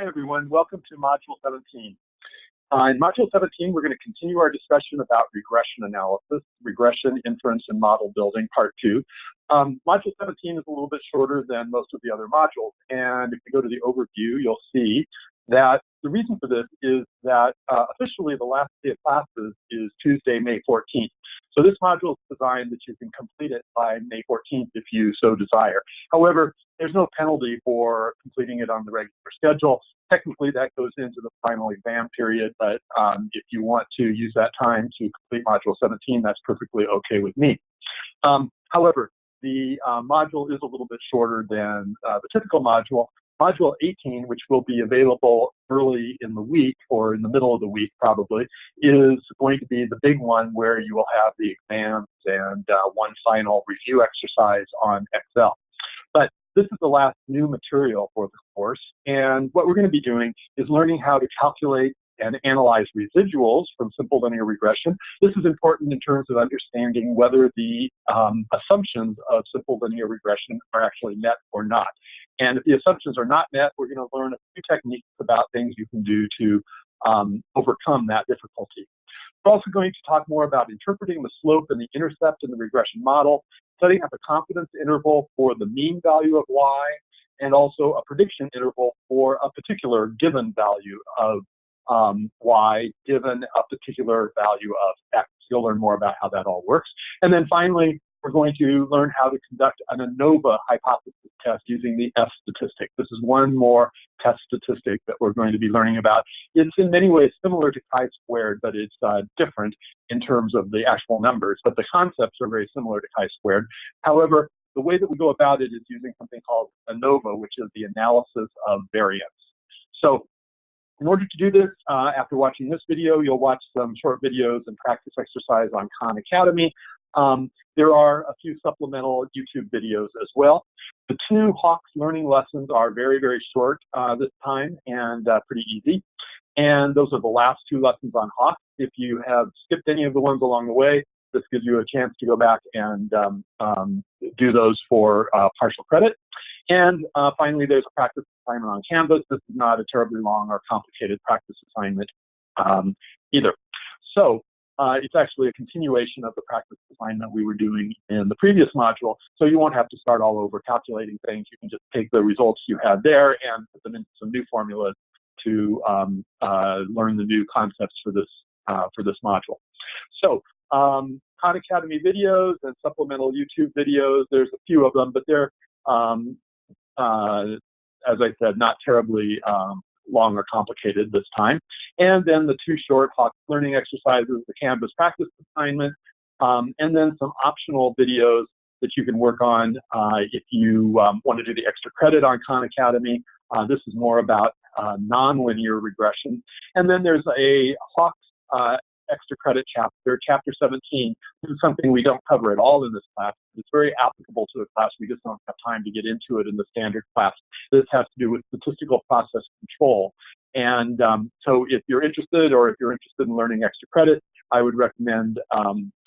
Hi everyone, welcome to Module 17. In Module 17, we're going to continue our discussion about regression analysis, regression, inference, and model building, part 2. Module 17 is a little bit shorter than most of the other modules, and if you go to the overview, you'll see that the reason for this is that officially the last day of classes is Tuesday, May 14th. So this module is designed that you can complete it by May 14th if you so desire. However, there's no penalty for completing it on the regular schedule. Technically, that goes into the final exam period, but if you want to use that time to complete Module 17, that's perfectly okay with me. However, the module is a little bit shorter than the typical module. Module 18, which will be available early in the week or in the middle of the week probably, is going to be the big one where you will have the exams and one final review exercise on Excel. But this is the last new material for the course, and what we're going to be doing is learning how to calculate and analyze residuals from simple linear regression. This is important in terms of understanding whether the assumptions of simple linear regression are actually met or not. And if the assumptions are not met, we're going to learn a few techniques about things you can do to overcome that difficulty. We're also going to talk more about interpreting the slope and the intercept in the regression model, setting up a confidence interval for the mean value of y, and also a prediction interval for a particular given value of y given a particular value of x. You'll learn more about how that all works. And then finally, we're going to learn how to conduct an ANOVA hypothesis test using the F statistic. This is one more test statistic that we're going to be learning about. It's in many ways similar to chi-squared, but it's different in terms of the actual numbers, but the concepts are very similar to chi-squared. However, the way that we go about it is using something called ANOVA, which is the analysis of variance. So in order to do this, after watching this video, you'll watch some short videos and practice exercise on Khan Academy. There are a few supplemental YouTube videos as well. The two Hawks learning lessons are very, very short this time and pretty easy. And those are the last two lessons on Hawks. If you have skipped any of the ones along the way, this gives you a chance to go back and do those for partial credit. And finally, there's a practice assignment on Canvas. This is not a terribly long or complicated practice assignment either. So it's actually a continuation of the practice assignment we were doing in the previous module. So you won't have to start all over calculating things. You can just take the results you had there and put them into some new formulas to learn the new concepts for this module. So Khan Academy videos and supplemental YouTube videos, there's a few of them, but they're, as I said, not terribly long or complicated this time. And then the two short Hawks learning exercises, the Canvas practice assignment, and then some optional videos that you can work on if you want to do the extra credit on Khan Academy. This is more about nonlinear regression. And then there's a Hawks extra credit chapter, chapter 17. This is something we don't cover at all in this class. It's very applicable to the class. We just don't have time to get into it in the standard class. This has to do with statistical process control. And so if you're interested, or if you're interested in learning extra credit, I would recommend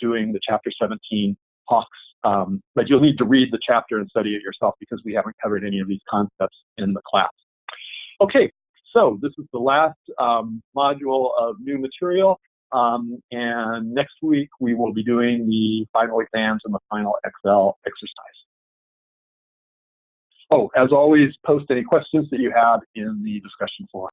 doing the chapter 17 Hawks. But you'll need to read the chapter and study it yourself because we haven't covered any of these concepts in the class. Okay, so this is the last module of new material. And next week we will be doing the final exams and the final Excel exercise. Oh, as always, post any questions that you have in the discussion forum.